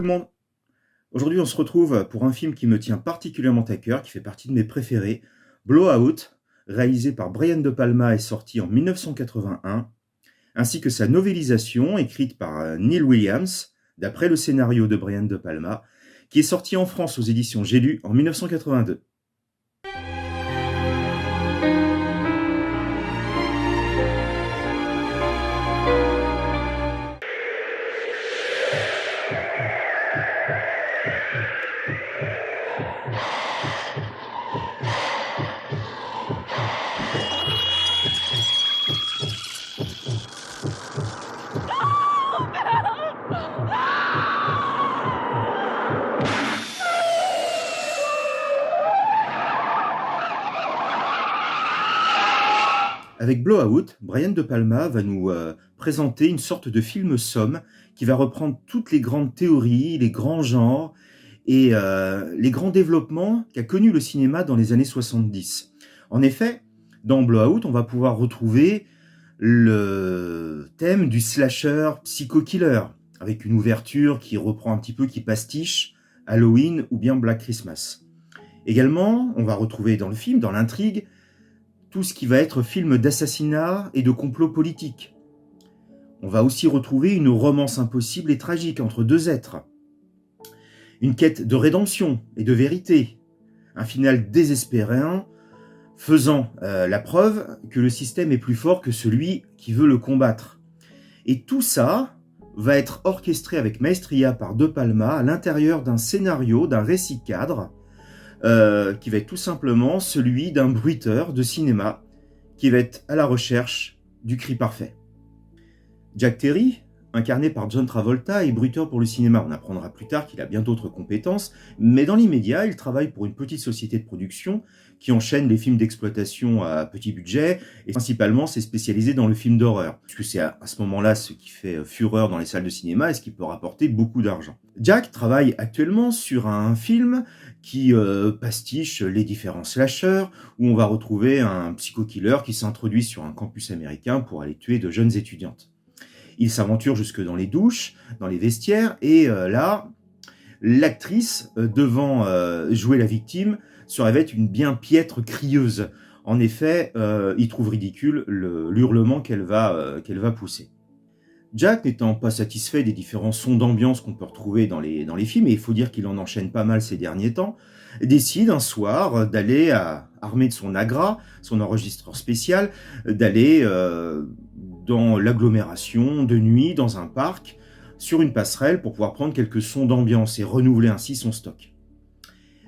tout le monde. Aujourd'hui, on se retrouve pour un film qui me tient particulièrement à cœur, qui fait partie de mes préférés, Blowout, réalisé par Brian De Palma et sorti en 1981, ainsi que sa novélisation écrite par Neil Williams, d'après le scénario de Brian De Palma, qui est sorti en France aux éditions J'ai lu en 1982. Avec Blowout, Brian De Palma va nous présenter une sorte de film somme qui va reprendre toutes les grandes théories, les grands genres et les grands développements qu'a connu le cinéma dans les années 70. En effet, dans Blowout, on va pouvoir retrouver le thème du slasher psycho-killer, avec une ouverture qui reprend un petit peu, qui pastiche Halloween ou bien Black Christmas. Également, on va retrouver dans le film, dans l'intrigue, tout ce qui va être film d'assassinat et de complot politique. On va aussi retrouver une romance impossible et tragique entre deux êtres. Une quête de rédemption et de vérité. Un final désespérant, faisant la preuve que le système est plus fort que celui qui veut le combattre. Et tout ça va être orchestré avec maestria par De Palma à l'intérieur d'un scénario, d'un récit cadre, qui va être tout simplement celui d'un bruiteur de cinéma qui va être à la recherche du cri parfait. Jack Terry, incarné par John Travolta, est bruiteur pour le cinéma. On apprendra plus tard qu'il a bien d'autres compétences, mais dans l'immédiat, il travaille pour une petite société de production qui enchaîne les films d'exploitation à petit budget, et principalement c'est spécialisé dans le film d'horreur, puisque c'est à ce moment-là ce qui fait fureur dans les salles de cinéma et ce qui peut rapporter beaucoup d'argent. Jack travaille actuellement sur un film qui pastiche les différents slashers, où on va retrouver un psycho-killer qui s'introduit sur un campus américain pour aller tuer de jeunes étudiantes. Il s'aventure jusque dans les douches, dans les vestiaires, et là, l'actrice devant jouer la victime se révèle une bien piètre crieuse. En effet, il trouve ridicule l'hurlement qu'elle va pousser. Jack, n'étant pas satisfait des différents sons d'ambiance qu'on peut retrouver dans les films, et il faut dire qu'il en enchaîne pas mal ces derniers temps, décide un soir d'aller, armé de son Agra, son enregistreur spécial, d'aller dans l'agglomération de nuit, dans un parc, sur une passerelle pour pouvoir prendre quelques sons d'ambiance et renouveler ainsi son stock.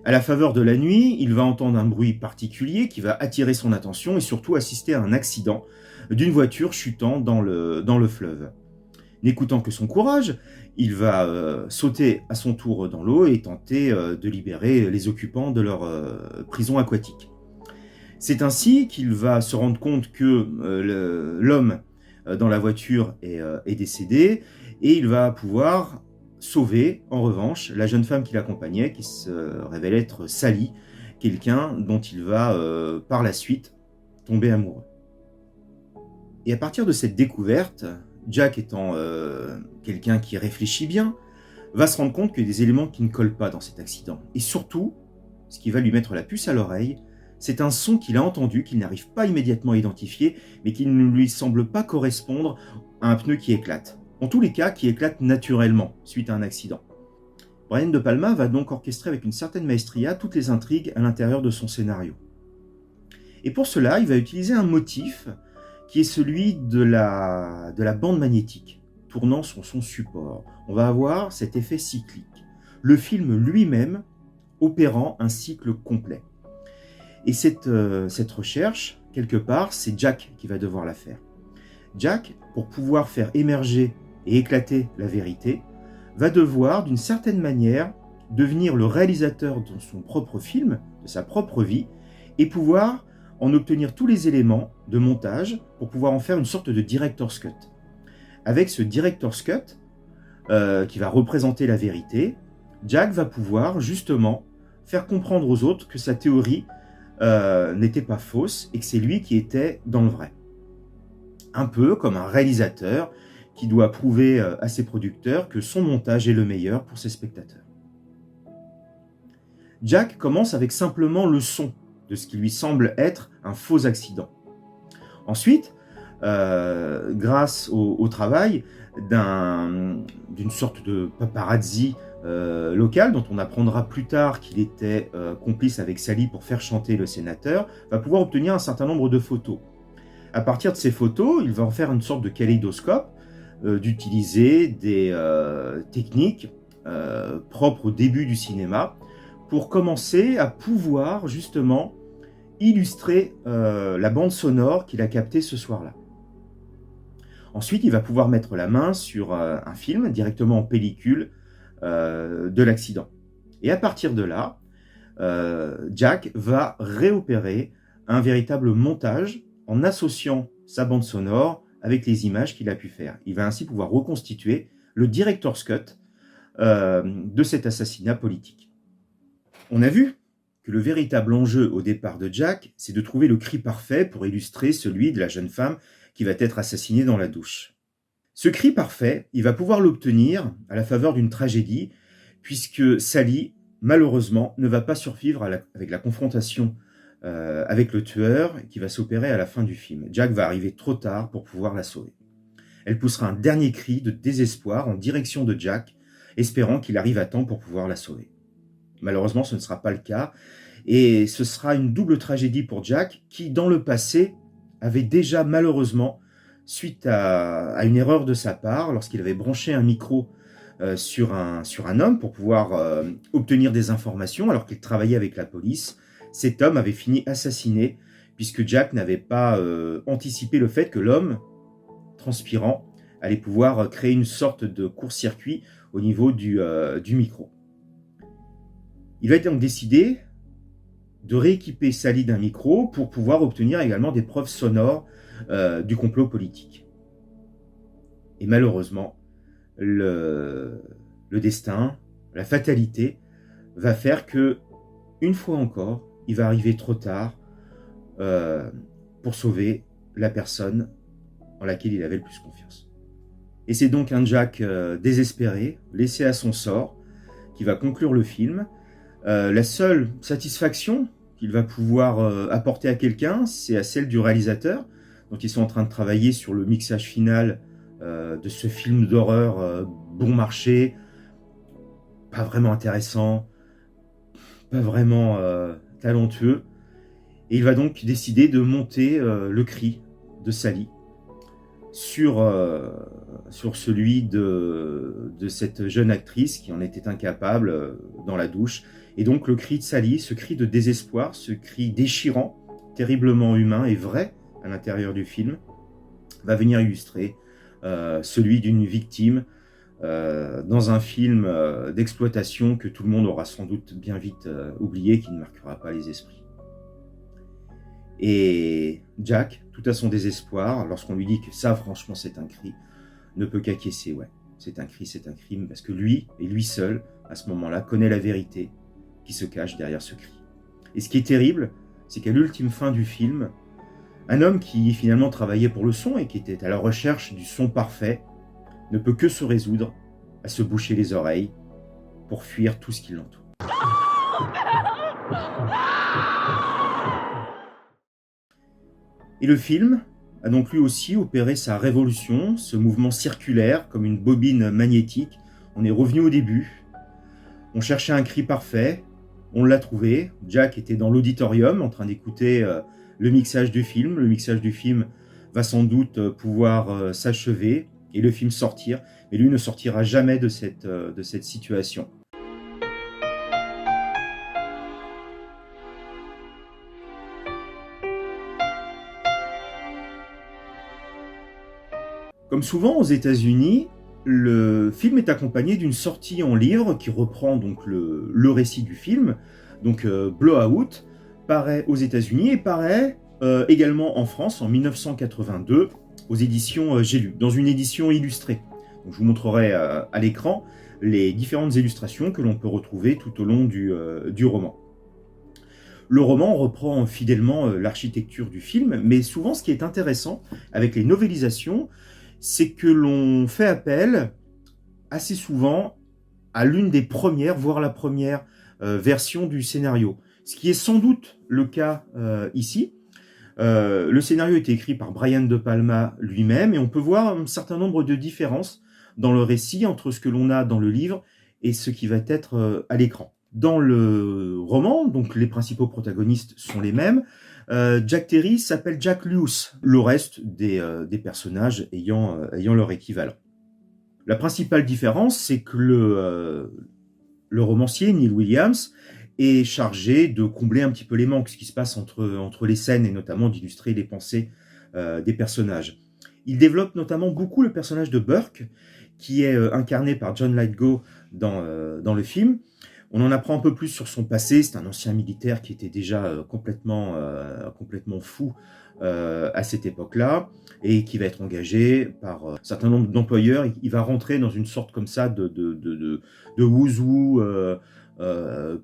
À la faveur de la nuit, il va entendre un bruit particulier qui va attirer son attention et surtout assister à un accident d'une voiture chutant dans le fleuve. N'écoutant que son courage, il va sauter à son tour dans l'eau et tenter de libérer les occupants de leur prison aquatique. C'est ainsi qu'il va se rendre compte que l'homme dans la voiture est décédé et il va pouvoir sauver, en revanche, la jeune femme qui l'accompagnait, qui se révèle être Sally, quelqu'un dont il va par la suite tomber amoureux. Et à partir de cette découverte, Jack étant quelqu'un qui réfléchit bien, va se rendre compte qu'il y a des éléments qui ne collent pas dans cet accident. Et surtout, ce qui va lui mettre la puce à l'oreille, c'est un son qu'il a entendu, qu'il n'arrive pas immédiatement à identifier, mais qui ne lui semble pas correspondre à un pneu qui éclate. En tous les cas, qui éclate naturellement, suite à un accident. Brian De Palma va donc orchestrer avec une certaine maestria toutes les intrigues à l'intérieur de son scénario. Et pour cela, il va utiliser un motif qui est celui de la bande magnétique, tournant sur son support. On va avoir cet effet cyclique. Le film lui-même opérant un cycle complet. Et cette recherche, quelque part, c'est Jack qui va devoir la faire. Jack, pour pouvoir faire émerger et éclater la vérité, va devoir, d'une certaine manière, devenir le réalisateur de son propre film, de sa propre vie, et pouvoir en obtenir tous les éléments de montage pour pouvoir en faire une sorte de director's cut. Avec ce director's cut, qui va représenter la vérité, Jack va pouvoir justement faire comprendre aux autres que sa théorie n'était pas fausse et que c'est lui qui était dans le vrai. Un peu comme un réalisateur qui doit prouver à ses producteurs que son montage est le meilleur pour ses spectateurs. Jack commence avec simplement le son de ce qui lui semble être un faux accident. Ensuite, grâce au travail d'une sorte de paparazzi local, dont on apprendra plus tard qu'il était complice avec Sally pour faire chanter le sénateur, va pouvoir obtenir un certain nombre de photos. À partir de ces photos, il va en faire une sorte de kaléidoscope, d'utiliser des techniques propres au début du cinéma pour commencer à pouvoir justement illustrer la bande sonore qu'il a captée ce soir-là. Ensuite, il va pouvoir mettre la main sur un film directement en pellicule de l'accident. Et à partir de là, Jack va réopérer un véritable montage en associant sa bande sonore avec les images qu'il a pu faire. Il va ainsi pouvoir reconstituer le director's cut de cet assassinat politique. On a vu que le véritable enjeu au départ de Jack, c'est de trouver le cri parfait pour illustrer celui de la jeune femme qui va être assassinée dans la douche. Ce cri parfait, il va pouvoir l'obtenir à la faveur d'une tragédie, puisque Sally, malheureusement, ne va pas survivre avec la confrontation avec le tueur qui va s'opérer à la fin du film. Jack va arriver trop tard pour pouvoir la sauver. Elle poussera un dernier cri de désespoir en direction de Jack, espérant qu'il arrive à temps pour pouvoir la sauver. Malheureusement, ce ne sera pas le cas, et ce sera une double tragédie pour Jack, qui, dans le passé, avait déjà malheureusement, suite à une erreur de sa part, lorsqu'il avait branché un micro sur un homme pour pouvoir obtenir des informations alors qu'il travaillait avec la police, cet homme avait fini assassiné, puisque Jack n'avait pas anticipé le fait que l'homme, transpirant, allait pouvoir créer une sorte de court-circuit au niveau du micro. Il va donc décider de rééquiper Sally d'un micro pour pouvoir obtenir également des preuves sonores du complot politique. Et malheureusement, le destin, la fatalité, va faire que, une fois encore, il va arriver trop tard pour sauver la personne en laquelle il avait le plus confiance. Et c'est donc un Jack désespéré, laissé à son sort, qui va conclure le film. La seule satisfaction qu'il va pouvoir apporter à quelqu'un, c'est à celle du réalisateur. Donc ils sont en train de travailler sur le mixage final de ce film d'horreur bon marché, pas vraiment intéressant, pas vraiment talentueux. Et il va donc décider de monter le cri de Sally sur celui de cette jeune actrice qui en était incapable dans la douche. Et donc le cri de Sally, ce cri de désespoir, ce cri déchirant, terriblement humain et vrai à l'intérieur du film, va venir illustrer celui d'une victime dans un film d'exploitation que tout le monde aura sans doute bien vite oublié, qui ne marquera pas les esprits. Et Jack, tout à son désespoir, lorsqu'on lui dit que ça, franchement, c'est un cri, ne peut qu'acquiescer, ouais, c'est un crime, parce que lui, et lui seul, à ce moment-là, connaît la vérité qui se cache derrière ce cri. Et ce qui est terrible, c'est qu'à l'ultime fin du film, un homme qui finalement travaillait pour le son et qui était à la recherche du son parfait, ne peut que se résoudre à se boucher les oreilles pour fuir tout ce qui l'entoure. Et le film a donc lui aussi opéré sa révolution, ce mouvement circulaire comme une bobine magnétique. On est revenu au début, on cherchait un cri parfait, on l'a trouvé. Jack était dans l'auditorium en train d'écouter le mixage du film. Le mixage du film va sans doute pouvoir s'achever et le film sortir, mais lui ne sortira jamais de cette situation. Comme souvent aux États-Unis, le film est accompagné d'une sortie en livre qui reprend donc le récit du film. Donc Blowout paraît aux États-Unis et paraît également en France en 1982 aux éditions J'ai lu, dans une édition illustrée. Donc, je vous montrerai à l'écran les différentes illustrations que l'on peut retrouver tout au long du roman. Le roman reprend fidèlement l'architecture du film, mais souvent ce qui est intéressant avec les novélisations, c'est que l'on fait appel assez souvent à l'une des premières, voire la première version du scénario. Ce qui est sans doute le cas ici. Le scénario a été écrit par Brian De Palma lui-même et on peut voir un certain nombre de différences dans le récit entre ce que l'on a dans le livre et ce qui va être à l'écran. Dans le roman, donc les principaux protagonistes sont les mêmes. Jack Terry s'appelle Jack Lewis, le reste des personnages ayant leur équivalent. La principale différence, c'est que le romancier, Neil Williams, est chargé de combler un petit peu les manques, ce qui se passe entre les scènes, et notamment d'illustrer les pensées des personnages. Il développe notamment beaucoup le personnage de Burke, qui est incarné par John Lithgow dans le film. On en apprend un peu plus sur son passé. C'est un ancien militaire qui était déjà complètement fou à cette époque-là et qui va être engagé par un certain nombre d'employeurs. Il va rentrer dans une sorte comme ça de wouzou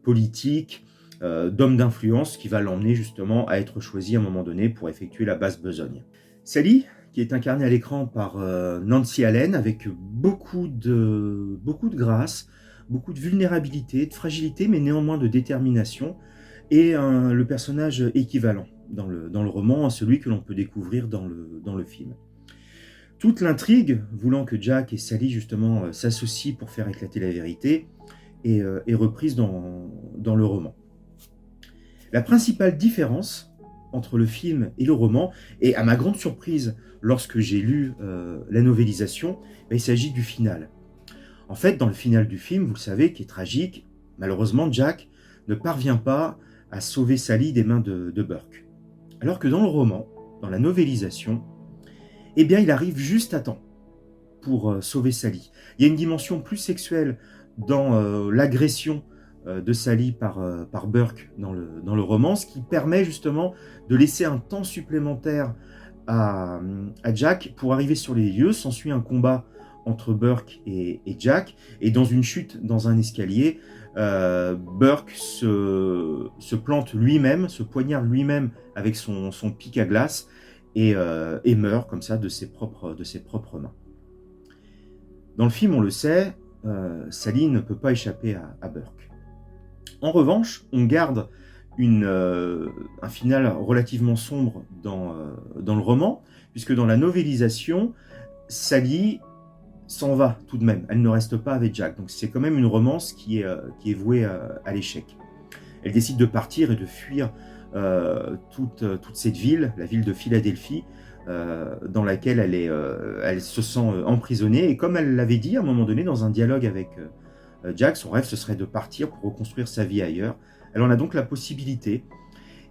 politique, d'homme d'influence qui va l'emmener justement à être choisi à un moment donné pour effectuer la basse besogne. Sally, qui est incarnée à l'écran par Nancy Allen, avec beaucoup de grâce, beaucoup de vulnérabilité, de fragilité, mais néanmoins de détermination, et le personnage équivalent dans le roman à celui que l'on peut découvrir dans le film. Toute l'intrigue, voulant que Jack et Sally justement s'associent pour faire éclater la vérité, est reprise dans le roman. La principale différence entre le film et le roman, et à ma grande surprise lorsque j'ai lu la novélisation, il s'agit du final. En fait, dans le final du film, vous le savez, qui est tragique, malheureusement, Jack ne parvient pas à sauver Sally des mains de Burke. Alors que dans le roman, dans la novélisation, eh bien, il arrive juste à temps pour sauver Sally. Il y a une dimension plus sexuelle dans l'agression de Sally par Burke dans le roman, ce qui permet justement de laisser un temps supplémentaire à Jack pour arriver sur les lieux. S'ensuit un combat entre Burke et Jack, et dans une chute dans un escalier, Burke se plante lui-même, se poignarde lui-même avec son pic à glace et meurt comme ça de ses propres mains. Dans le film, on le sait, Sally ne peut pas échapper à Burke. En revanche, on garde un final relativement sombre dans le roman, puisque dans la novélisation, Sally s'en va tout de même, elle ne reste pas avec Jack. Donc c'est quand même une romance qui est vouée à l'échec. Elle décide de partir et de fuir toute cette ville, la ville de Philadelphie, dans laquelle elle se sent emprisonnée. Et comme elle l'avait dit à un moment donné dans un dialogue avec Jack, son rêve ce serait de partir pour reconstruire sa vie ailleurs. Elle en a donc la possibilité.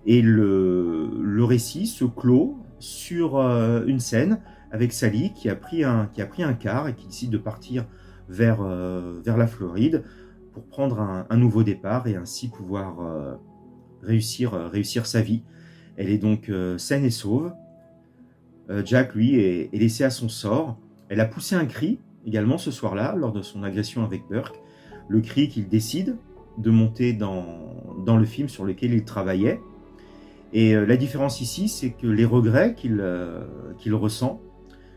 Et le récit se clôt sur une scène avec Sally qui a pris un car et qui décide de partir vers la Floride pour prendre un nouveau départ et ainsi pouvoir réussir sa vie. Elle est donc saine et sauve. Jack, lui, est laissé à son sort. Elle a poussé un cri également ce soir-là lors de son agression avec Burke. Le cri qu'il décide de monter dans le film sur lequel il travaillait. Et la différence ici, c'est que les regrets qu'il ressent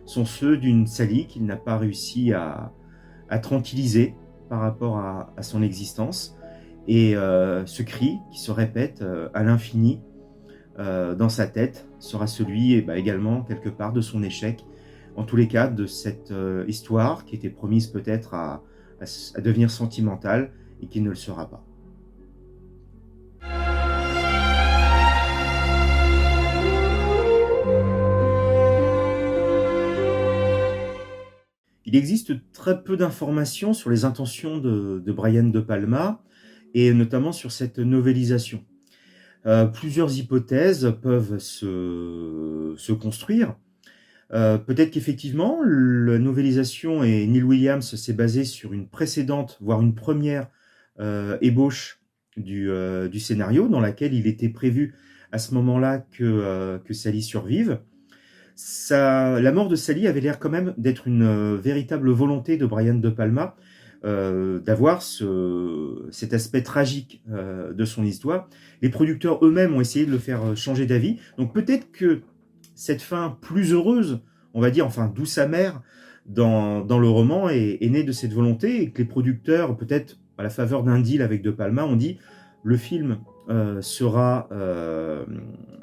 sont ceux d'une Sally qu'il n'a pas réussi à tranquilliser par rapport à son existence. Et ce cri qui se répète à l'infini dans sa tête sera celui également quelque part de son échec. En tous les cas, de cette histoire qui était promise peut-être à devenir sentimentale et qui ne le sera pas. Il existe très peu d'informations sur les intentions de Brian De Palma, et notamment sur cette novélisation. Plusieurs hypothèses peuvent se construire. Peut-être qu'effectivement, la novélisation et Neil Williams s'est basé sur une précédente, voire une première ébauche du scénario, dans laquelle il était prévu à ce moment-là que Sally survive. La mort de Sally avait l'air quand même d'être une véritable volonté de Brian De Palma, d'avoir cet aspect tragique de son histoire. Les producteurs eux-mêmes ont essayé de le faire changer d'avis. Donc peut-être que cette fin plus heureuse on va dire, enfin douce amère dans le roman est née de cette volonté et que les producteurs, peut-être à la faveur d'un deal avec De Palma, ont dit le film sera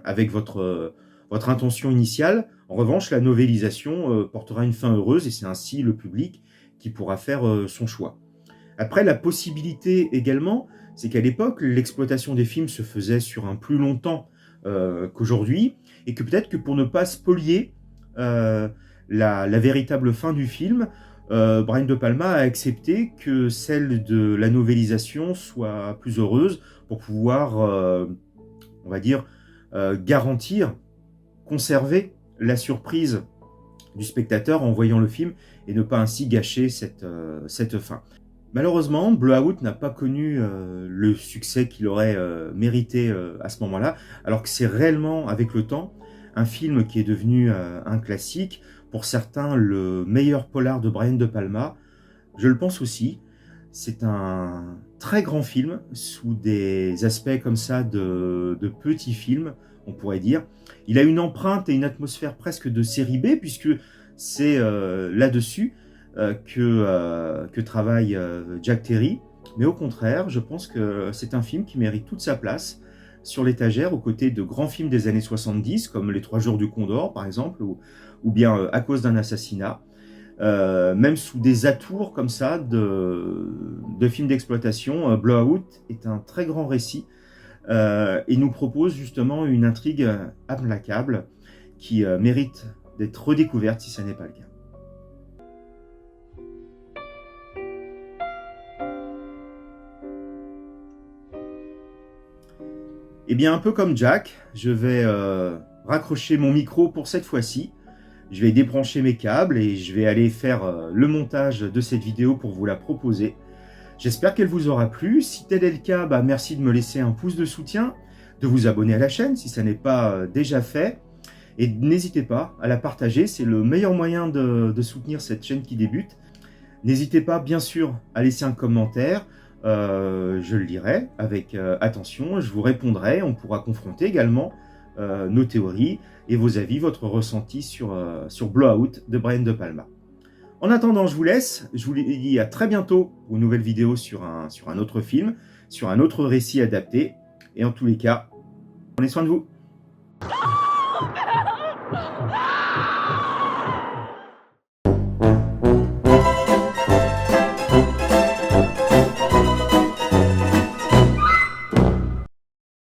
avec votre intention initiale. En revanche, la novélisation portera une fin heureuse et c'est ainsi le public qui pourra faire son choix. Après, la possibilité également, c'est qu'à l'époque, l'exploitation des films se faisait sur un plus long temps qu'aujourd'hui, et que peut-être que pour ne pas spolier la véritable fin du film, Brian De Palma a accepté que celle de la novélisation soit plus heureuse pour pouvoir, on va dire, garantir, conserver la surprise du spectateur en voyant le film et ne pas ainsi gâcher cette fin. Malheureusement, Blowout n'a pas connu le succès qu'il aurait mérité à ce moment-là, alors que c'est réellement, avec le temps, un film qui est devenu un classique, pour certains le meilleur polar de Brian De Palma. Je le pense aussi. C'est un très grand film, sous des aspects comme ça de petits films, on pourrait dire. Il a une empreinte et une atmosphère presque de série B, puisque c'est là-dessus que travaille Jack Terry. Mais au contraire, je pense que c'est un film qui mérite toute sa place sur l'étagère, aux côtés de grands films des années 70, comme Les Trois Jours du Condor, par exemple, ou bien À cause d'un assassinat. Même sous des atours comme ça de films d'exploitation, Blowout est un très grand récit et nous propose justement une intrigue implacable qui mérite d'être redécouverte si ça n'est pas le cas. Et bien, un peu comme Jack, je vais raccrocher mon micro pour cette fois-ci. Je vais débrancher mes câbles et je vais aller faire le montage de cette vidéo pour vous la proposer. J'espère qu'elle vous aura plu. Si tel est le cas, merci de me laisser un pouce de soutien, de vous abonner à la chaîne si ça n'est pas déjà fait. Et n'hésitez pas à la partager, c'est le meilleur moyen de soutenir cette chaîne qui débute. N'hésitez pas, bien sûr, à laisser un commentaire. Je le lirai avec attention, je vous répondrai. On pourra confronter également nos théories et vos avis, votre ressenti sur Blowout de Brian De Palma. En attendant, je vous laisse. Je vous dis à très bientôt pour une nouvelle vidéo sur un autre film, sur un autre récit adapté. Et en tous les cas, prenez soin de vous.